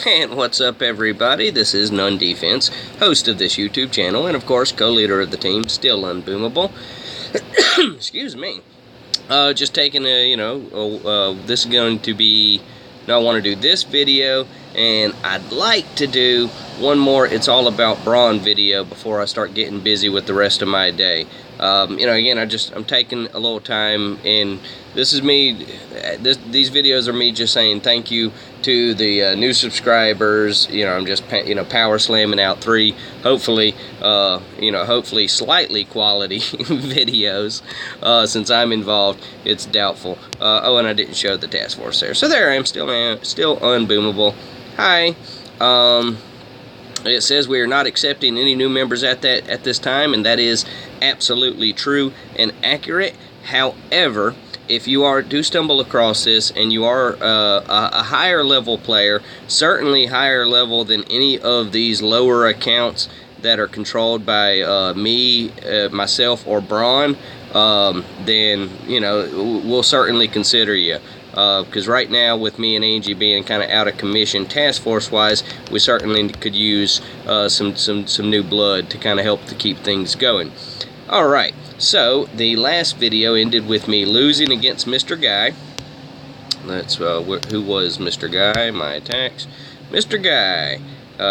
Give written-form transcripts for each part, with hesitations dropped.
And what's up, everybody? This is None Defense, host of this YouTube channel, and of course, co-leader of the team, still unboomable. Excuse me. Just taking this is going to be, I want to do this video, and I'd like to do one more It's All About Braun video before I start getting busy with the rest of my day. Again, I'm taking a little time, and this is me, these videos are me just saying thank you to the new subscribers. I'm just, power slamming out 3, hopefully, hopefully slightly quality videos. Since I'm involved, it's doubtful. Oh, and I didn't show the task force there. So there I am, still unboomable. Hi. It says we are not accepting any new members at this time, and that is absolutely true and accurate. However, if you do stumble across this and you are a higher level player, certainly higher level than any of these lower accounts that are controlled by me, myself, or Braun, then we'll certainly consider you. Because right now, with me and Angie being kind of out of commission task force wise, we certainly could use some new blood to kind of help to keep things going. Alright, so the last video ended with me losing against Mr. Guy. That's who was Mr. Guy? My attacks. Mr. Guy.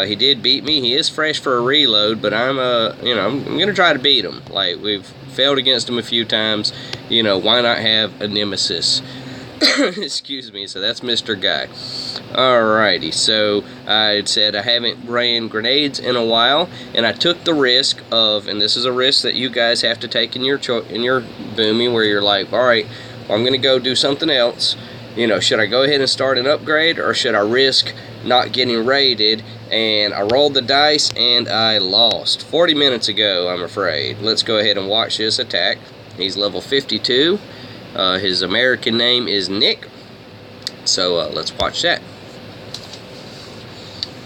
He did beat me. He is fresh for a reload, but I'm gonna try to beat him. Like, we've failed against him a few times. Why not have a nemesis? Excuse me. So that's Mr. Guy. Alrighty, so I said I haven't ran grenades in a while, and I took the risk of, and this is a risk that you guys have to take in your booming, where you're like, alright, well, I'm gonna go do something else. Should I go ahead and start an upgrade, or should I risk not getting raided? And I rolled the dice and I lost 40 minutes ago, I'm afraid. Let's go ahead and watch this attack. He's level 52. His American name is Nick. So let's watch that.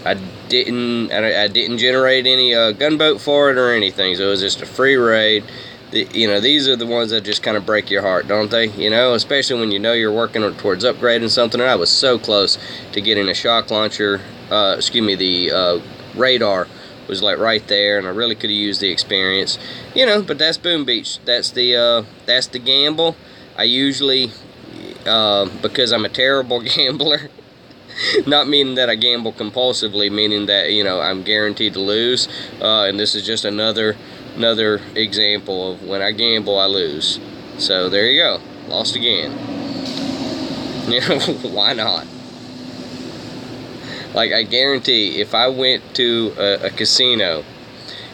I didn't generate any gunboat for it or anything, so it was just a free raid. These are the ones that just kind of break your heart, don't they? Especially when you're working towards upgrading something. And I was so close to getting a shock launcher. The radar was like right there, and I really could have used the experience. But that's Boom Beach. That's the gamble. I usually, because I'm a terrible gambler, not meaning that I gamble compulsively, meaning that, I'm guaranteed to lose, and this is just another example of when I gamble, I lose. So there you go, lost again. Why not? Like, I guarantee, if I went to a casino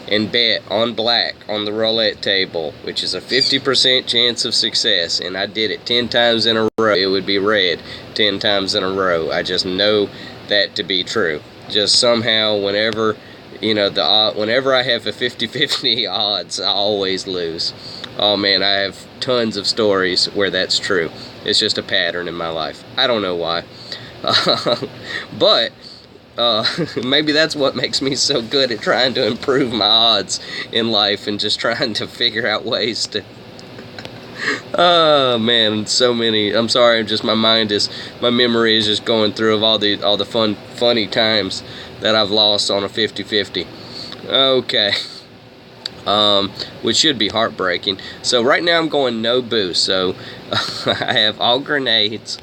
and bet on black on the roulette table, which is a 50% chance of success, and I did it 10 times in a row, it would be red 10 times in a row. I just know that to be true. Just somehow, whenever whenever I have a 50-50 odds, I always lose. Oh man, I have tons of stories where that's true. It's just a pattern in my life. I don't know why. But maybe that's what makes me so good at trying to improve my odds in life, and just trying to figure out ways to oh man, so many. I'm sorry, my memory is just going through of all the funny times that I've lost on a 50-50. Okay. Which should be heartbreaking. So right now I'm going no boost, so I have all grenades.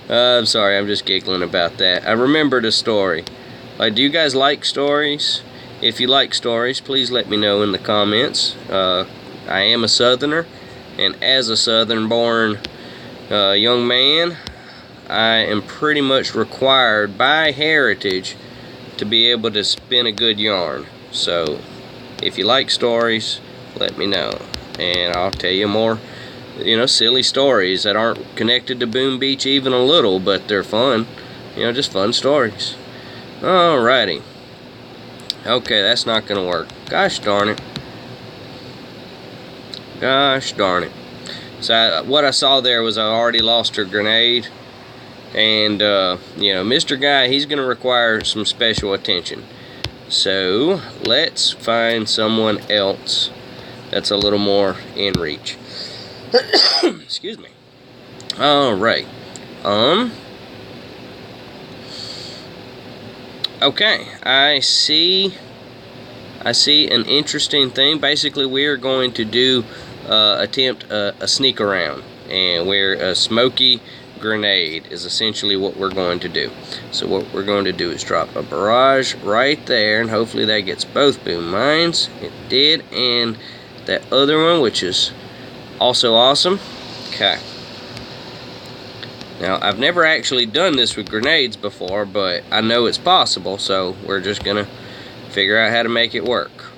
I'm sorry, I'm just giggling about that. I remembered a story. Do you guys like stories? If you like stories, please let me know in the comments. I am a Southerner, and as a Southern-born young man, I am pretty much required by heritage to be able to spin a good yarn. So, if you like stories, let me know, and I'll tell you more silly stories that aren't connected to Boom Beach even a little, but they're fun. Just fun stories. Alrighty. Okay, that's not gonna work. Gosh darn it. Gosh darn it. So what I saw there was I already lost her grenade. And, Mr. Guy, he's gonna require some special attention. So, let's find someone else that's a little more in reach. Excuse me. Alright. Okay, I see an interesting thing. Basically, we are going to do attempt a sneak around, and where a smoky grenade is essentially what we're going to do. So what we're going to do is drop a barrage right there, and hopefully that gets both boom mines. It did, and that other one, which is also awesome. Okay. Now, I've never actually done this with grenades before, but I know it's possible, so we're just gonna figure out how to make it work.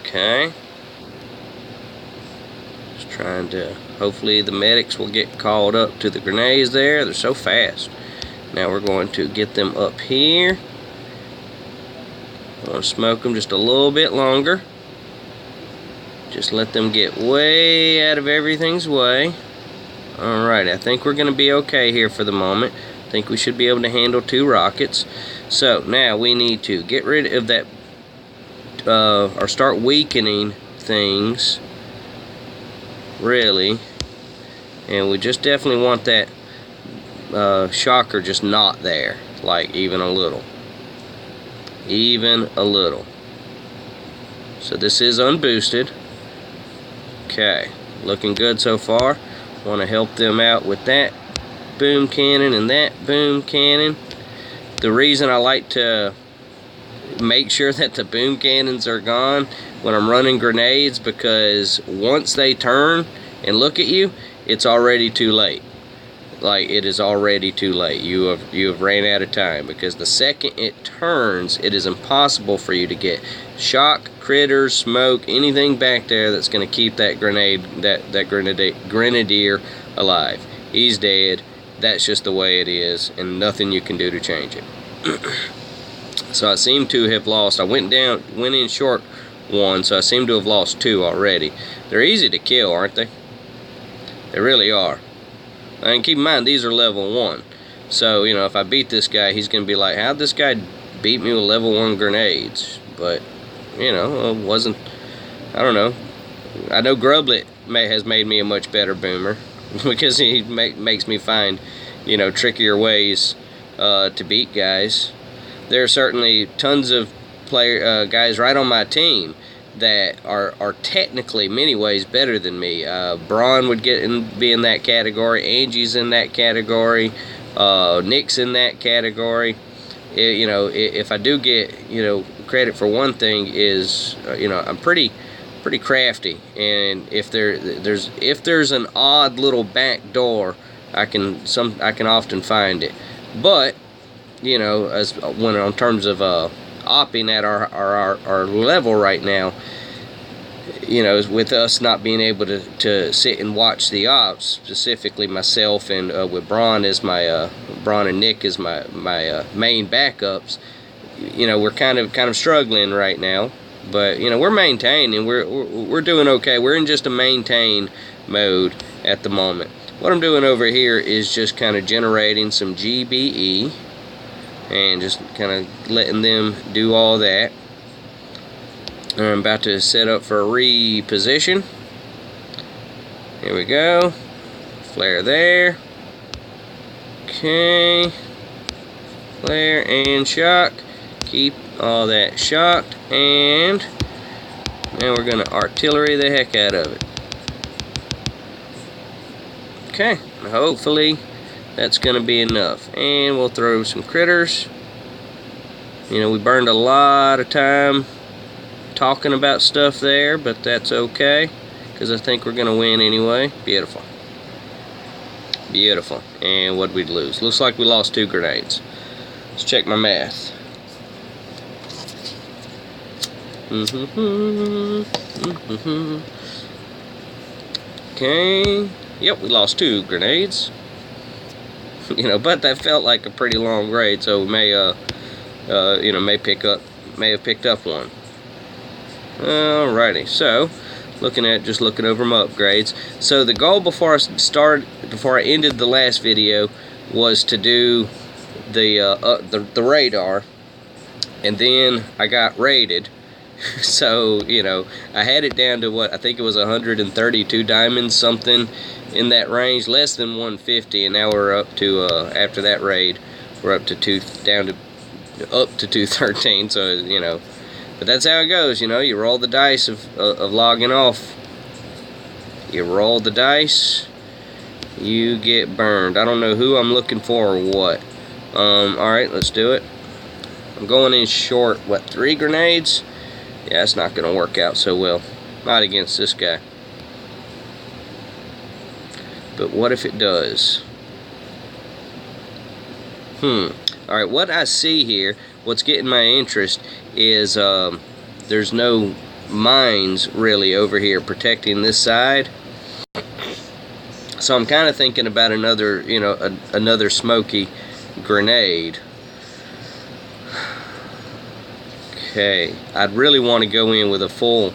Okay. Just trying to, hopefully the medics will get called up to the grenades there. They're so fast. Now we're going to get them up here. I want to smoke them just a little bit longer. Just let them get way out of everything's way. Alright, I think we're going to be okay here for the moment. I think we should be able to handle 2 rockets. So now we need to get rid of that, or start weakening things, really. And we just definitely want that shocker just not there, like even a little. Even a little. So this is unboosted. Okay, looking good so far. Want to help them out with that boom cannon and that boom cannon. The reason I like to make sure that the boom cannons are gone when I'm running grenades, because once they turn and look at you, it's already too late. Like, it is already too late. You have ran out of time, because the second it turns, it is impossible for you to get shock, critters, smoke, anything back there that's going to keep that grenadier alive. He's dead. That's just the way it is, and nothing you can do to change it. So I seem to have lost. I went in short 1, so I seem to have lost 2 already. They're easy to kill, aren't they? They really are. And keep in mind, these are level 1. So, you know, if I beat this guy, he's going to be like, how'd this guy beat me with level 1 grenades? But, you know, it wasn't, I don't know. I know Grublet has made me a much better boomer, because he makes me find, you know, trickier ways to beat guys. There are certainly tons of guys right on my team that are technically many ways better than me. Braun would be in that category. Angie's in that category. Nick's in that category. You know, if I do get, you know, credit for one thing is, you know, I'm pretty crafty, and if there's an odd little back door, I can often find it. But, you know, when in terms of opping at our level right now, you know, with us not being able to sit and watch the ops, specifically myself and with Braun as my Braun and Nick as my main backups, you know, we're kind of struggling right now. But, you know, we're maintaining. We're doing okay. We're in just a maintain mode at the moment. What I'm doing over here is just kind of generating some GBE and just kind of letting them do all that. I'm about to set up for a reposition. Here we go. Flare there. Okay. Flare and shock. Keep all that shocked, and now we're going to artillery the heck out of it. Okay, hopefully that's going to be enough, and we'll throw some critters. You know, we burned a lot of time talking about stuff there, but that's okay, because I think we're going to win anyway. Beautiful. Beautiful. And what did we lose? Looks like we lost 2 grenades. Let's check my math. Okay. Yep, we lost 2 grenades. You know, but that felt like a pretty long raid, so we may, you know, may have picked up one. Alrighty. So, just looking over my upgrades. So the goal before I ended the last video was to do the radar, and then I got raided. So, you know, I had it down to what I think it was 132 diamonds, something in that range, less than 150, and now we're up to after that raid We're up to up to 213. So you know, but that's how it goes. You know, you roll the dice of logging off. You roll the dice, you get burned. I don't know who I'm looking for or what. Alright, let's do it. I'm going in short, what, 3 grenades? Yeah, it's not going to work out so well. Not against this guy. But what if it does? Alright, what I see here, what's getting my interest is there's no mines really over here protecting this side. So I'm kind of thinking about another, you know, another smoky grenade. Okay, I'd really want to go in with a full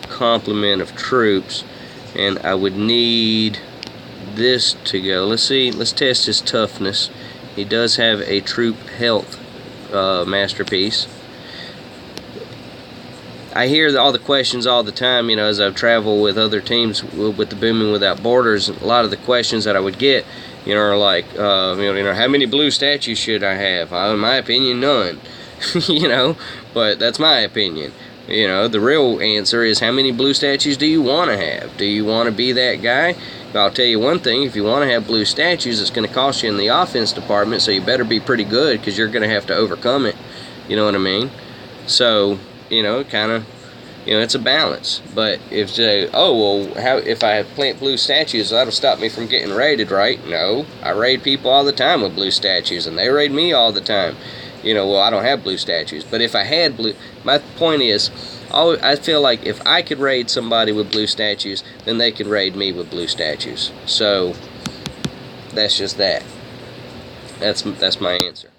complement of troops, and I would need this to go. Let's see, let's test his toughness. He does have a troop health masterpiece. I hear all the questions all the time, you know, as I've traveled with other teams with the Booming Without Borders. A lot of the questions that I would get, you know, are like, you know, how many blue statues should I have? In my opinion, none. You know, but that's my opinion. You know, the real answer is, how many blue statues do you want to have? Do you want to be that guy? I'll tell you one thing, if you want to have blue statues, it's going to cost you in the offense department, so you better be pretty good, because you're going to have to overcome it. You know what I mean? So, you know, kind of, you know, it's a balance. But if say, oh, well, how if I plant blue statues, that'll stop me from getting raided, right? No, I raid people all the time with blue statues, and they raid me all the time. You know, well, I don't have blue statues, but if I had blue, my point is, I feel like if I could raid somebody with blue statues, then they could raid me with blue statues. So that's just that. That's my answer.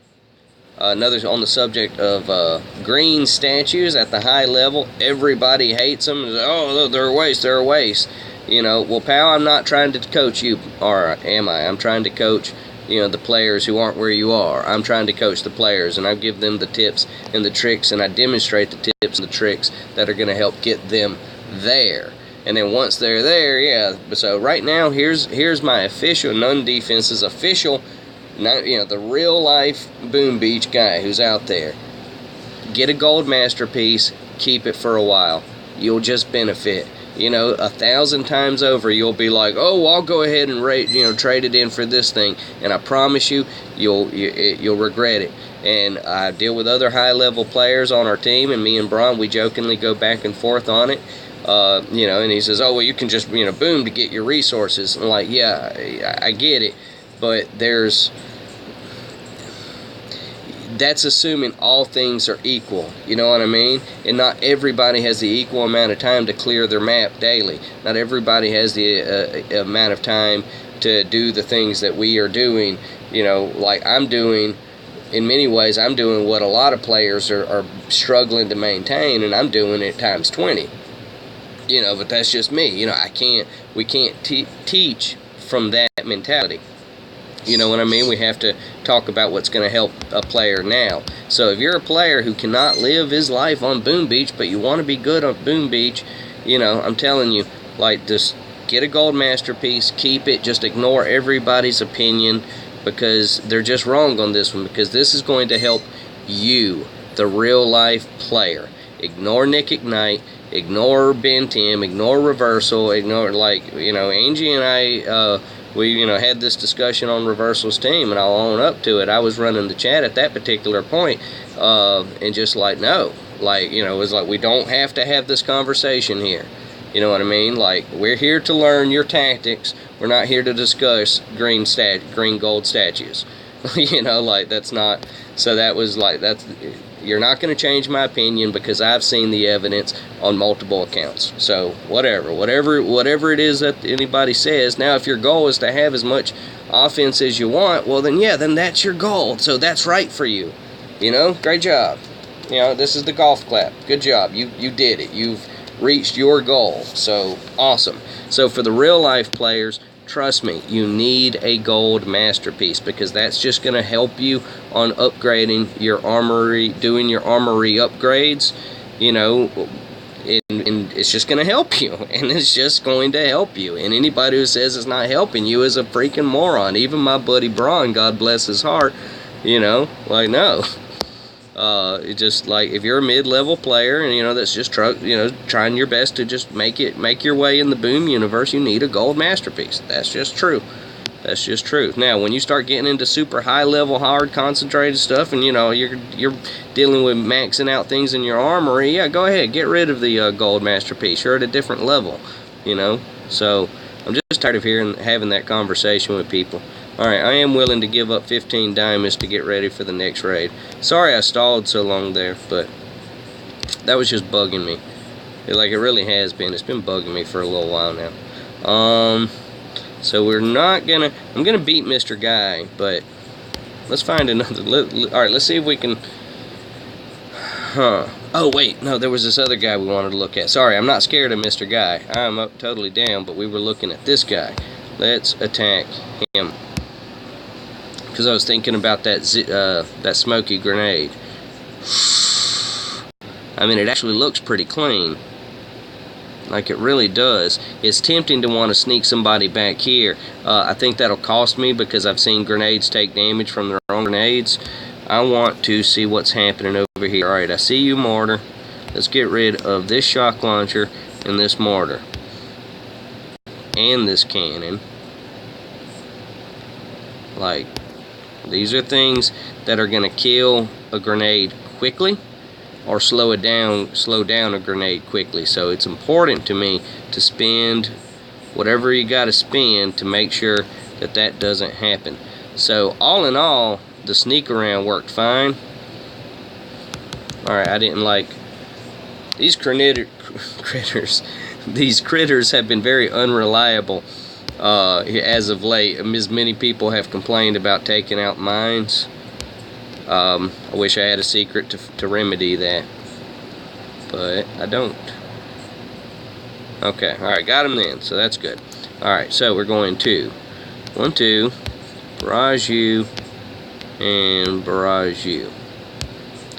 Another on the subject of green statues at the high level, everybody hates them. Oh, they're a waste. They're a waste. You know, well, pal, I'm not trying to coach you, or am I? I'm trying to coach, you know, the players who aren't where you are. I'm trying to coach the players, and I give them the tips and the tricks, and I demonstrate the tips and the tricks that are going to help get them there. And then once they're there, yeah. So right now, here's my official None Defense's official, you know, the real life Boom Beach guy who's out there. Get a gold masterpiece, keep it for a while. You'll just benefit. You know, 1,000 times over, you'll be like, oh, I'll go ahead and trade it in for this thing, and I promise you, you'll regret it. And I deal with other high-level players on our team, and me and Braun, we jokingly go back and forth on it. You know, and he says, oh, well, you can just, you know, boom to get your resources. I'm like, yeah, I get it, but that's assuming all things are equal, you know what I mean? And not everybody has the equal amount of time to clear their map daily. Not everybody has the amount of time to do the things that we are doing, you know, like I'm doing. In many ways, I'm doing what a lot of players are struggling to maintain, and I'm doing it times 20. You know, but that's just me. You know, we can't teach from that mentality. You know what I mean? We have to talk about what's going to help a player now. So if you're a player who cannot live his life on Boom Beach, but you want to be good on Boom Beach, you know, I'm telling you, like, just get a gold masterpiece, keep it, just ignore everybody's opinion, because they're just wrong on this one, because this is going to help you, the real life player. Ignore Nick Ignite, ignore Ben Tim, ignore Reversal, ignore, like, you know, Angie and I, we, you know, had this discussion on Reversal's team, and I'll own up to it. I was running the chat at that particular point, and just like, no, like, you know, it was like, we don't have to have this conversation here. You know what I mean? Like, we're here to learn your tactics. We're not here to discuss green gold statues. You know, like, that's not. So that was like, that's. You're not going to change my opinion, because I've seen the evidence on multiple accounts. So whatever it is that anybody says. Now, if your goal is to have as much offense as you want, well then, yeah, then that's your goal. So that's right for you. You know, great job. You know, this is the golf clap. Good job. You did it. You've reached your goal. So awesome. So for the real life players, trust me, you need a gold masterpiece, because that's just going to help you on upgrading your armory, doing your armory upgrades, you know, and it's just going to help you, and it's just going to help you. And anybody who says it's not helping you is a freaking moron. Even my buddy Braun, God bless his heart, You know, like, no. It's just like, if you're a mid-level player and, you know, that's just trying your best to just make your way in the Boom universe, you need a gold masterpiece. That's just true. That's just true. Now, when you start getting into super high-level, hard, concentrated stuff, and, you know, you're dealing with maxing out things in your armory, yeah, go ahead, get rid of the gold masterpiece. You're at a different level, you know. So I'm just tired of having that conversation with people. Alright, I am willing to give up 15 diamonds to get ready for the next raid. Sorry I stalled so long there, but that was just bugging me. Like, it really has been. It's been bugging me for a little while now. So we're not gonna... I'm gonna beat Mr. Guy, but let's find another... Alright, let's see if we can... Oh, wait. No, there was this other guy we wanted to look at. Sorry, I'm not scared of Mr. Guy. I'm up totally down, but we were looking at this guy. Let's attack him. Because I was thinking about that smoky grenade. I mean, it actually looks pretty clean. Like, it really does. It's tempting to want to sneak somebody back here. I think that'll cost me because I've seen grenades take damage from their own grenades. I want to see what's happening over here. Alright, I see you, mortar. Let's get rid of this shock launcher and this mortar. And this cannon. Like, these are things that are going to kill a grenade quickly or slow down a grenade quickly. So it's important to me to spend whatever you got to spend to make sure that that doesn't happen. So all in all, the sneak around worked fine. Alright, I didn't like these critters. These critters have been very unreliable as of late. As many people have complained about taking out mines. I wish I had a secret to remedy that, but I don't. Okay, alright, got him then, so that's good. Alright, so we're going to 1, 2, barrage you, and barrage you.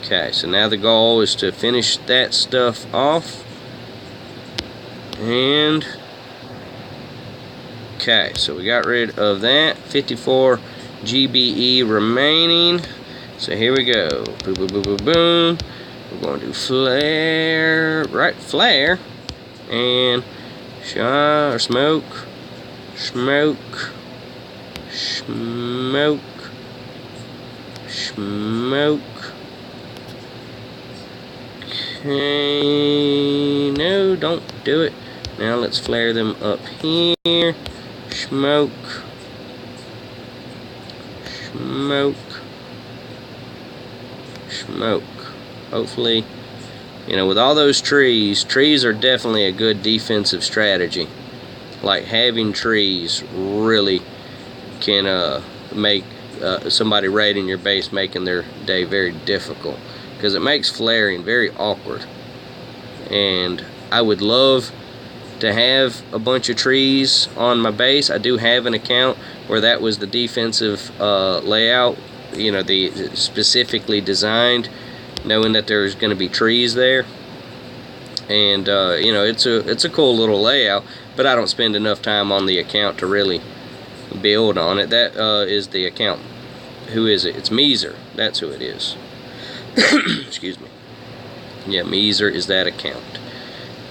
Okay, so now the goal is to finish that stuff off. And okay, so we got rid of that. 54 GBE remaining. So here we go. Boom, boom, boom, boom, boom. We're going to flare, right, flare, and shot or smoke, smoke, smoke, smoke. Okay, no, don't do it. Now let's flare them up here. Smoke, smoke, smoke. Hopefully, you know, with all those trees are definitely a good defensive strategy. Like, having trees really can make somebody raiding your base making their day very difficult, because it makes flaring very awkward. And I would love to have a bunch of trees on my base. I do have an account where that was the defensive layout, you know, the specifically designed, knowing that there's going to be trees there. And you know, it's a cool little layout, but I don't spend enough time on the account to really build on it. That is the account. Who is it? It's Meezer. That's who it is. Excuse me. Yeah, Meezer is that account.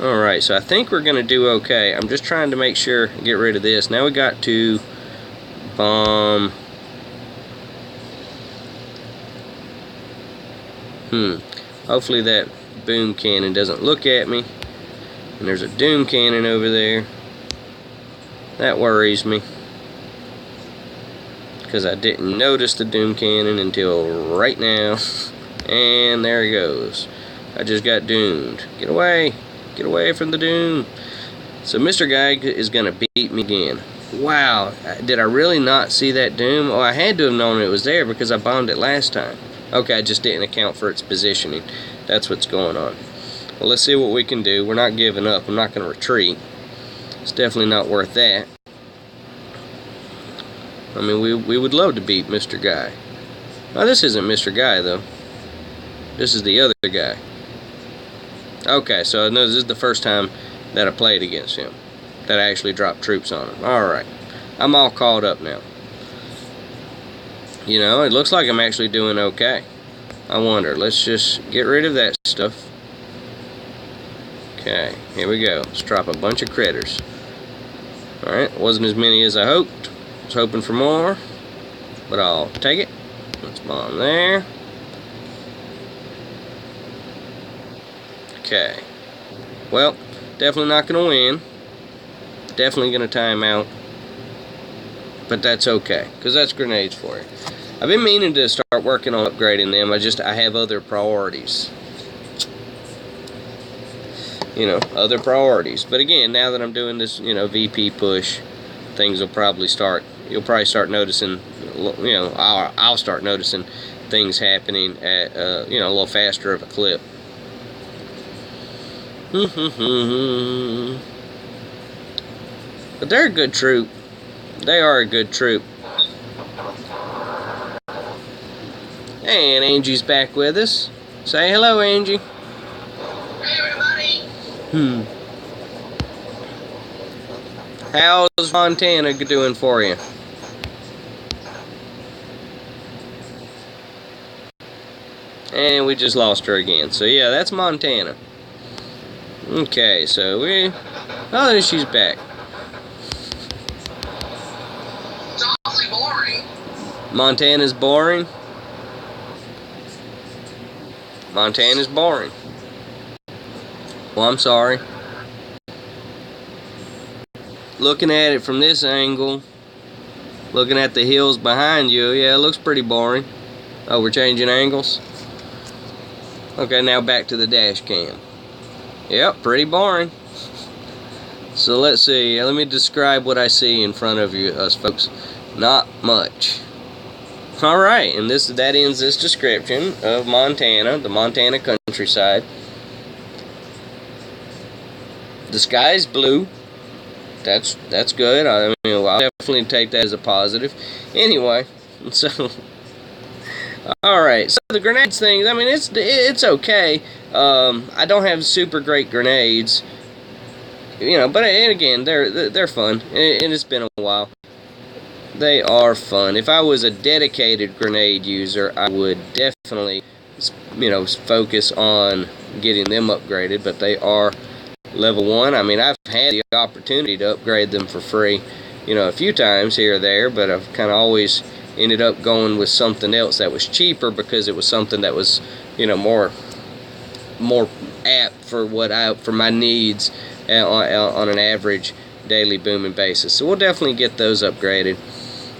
Alright, so I think we're going to do okay. I'm just trying to make sure, get rid of this. Now we got to bomb. Hopefully that boom cannon doesn't look at me. And there's a doom cannon over there. That worries me, because I didn't notice the doom cannon until right now. And there he goes. I just got doomed. Get away. Get away from the doom. So Mr. Guy is going to beat me again. Wow. Did I really not see that doom? Oh, I had to have known it was there because I bombed it last time. Okay, I just didn't account for its positioning. That's what's going on. Well, let's see what we can do. We're not giving up. I'm not going to retreat. It's definitely not worth that. I mean, we would love to beat Mr. Guy. Oh, this isn't Mr. Guy, though. This is the other guy. Okay, so I know this is the first time that I played against him, that I actually dropped troops on him. Alright, I'm all caught up now. You know, it looks like I'm actually doing okay. I wonder. Let's just get rid of that stuff. Okay, here we go. Let's drop a bunch of critters. Alright, wasn't as many as I hoped. I was hoping for more, but I'll take it. Let's bomb there. Okay. Well, definitely not going to win. Definitely going to time out. But that's okay, because that's grenades for you. I've been meaning to start working on upgrading them. I have other priorities. You know, other priorities. But again, now that I'm doing this, you know, VP push, things will probably start, you'll probably start noticing, you know, I'll start noticing things happening at, you know, a little faster of a clip. But they're a good troop. They are a good troop. And Angie's back with us. Say hello, Angie. Hey, everybody. How's Montana doing for you? And we just lost her again. So yeah, that's Montana. Okay, so oh, there she's back. It's awfully boring. Montana's boring. Montana's boring. Well, I'm sorry. Looking at it from this angle, looking at the hills behind you, yeah, it looks pretty boring. Oh, we're changing angles? Okay, now back to the dash cam. Yep, pretty boring. So let's see, let me describe what I see in front of you, us folks. Not much. Alright, and that ends this description of Montana, the Montana countryside. The sky's blue. That's good. I mean, I'll definitely take that as a positive. Anyway, so alright, so the grenades thing, I mean, it's okay. I don't have super great grenades, you know, but again, they're fun, and it's been a while. They are fun. If I was a dedicated grenade user, I would definitely, you know, focus on getting them upgraded, but they are level 1. I mean, I've had the opportunity to upgrade them for free, you know, a few times here or there, but I've kind of always ended up going with something else that was cheaper because it was something that was, you know, more apt for for my needs on an average daily booming basis. So we'll definitely get those upgraded.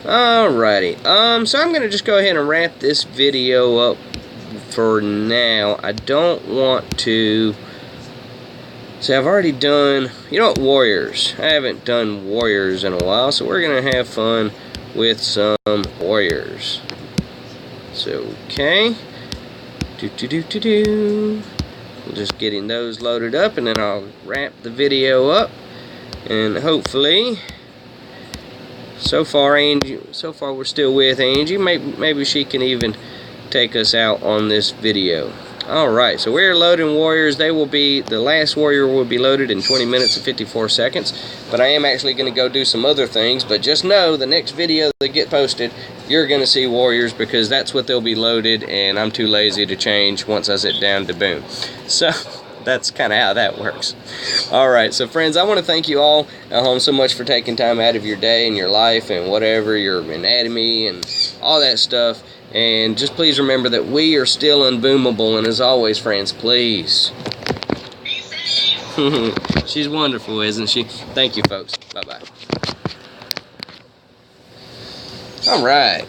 Alrighty, so I'm going to just go ahead and wrap this video up for now. I don't want to... So I've already done, you know what, Warriors. I haven't done Warriors in a while, so we're going to have fun with some Warriors. So, okay. We're just getting those loaded up, and then I'll wrap the video up. And hopefully... So far, we're still with Angie. Maybe she can even take us out on this video. Alright, so we're loading Warriors. The last Warrior will be loaded in 20 minutes and 54 seconds. But I am actually going to go do some other things. But just know, the next video that get posted, you're going to see Warriors, because that's what they'll be loaded, and I'm too lazy to change once I sit down to boom. So... that's kind of how that works. Alright, so friends, I want to thank you all at home so much for taking time out of your day and your life and whatever, your anatomy and all that stuff. And just please remember that we are still unboomable. And as always, friends, please. Be safe. She's wonderful, isn't she? Thank you, folks. Bye-bye. Alright.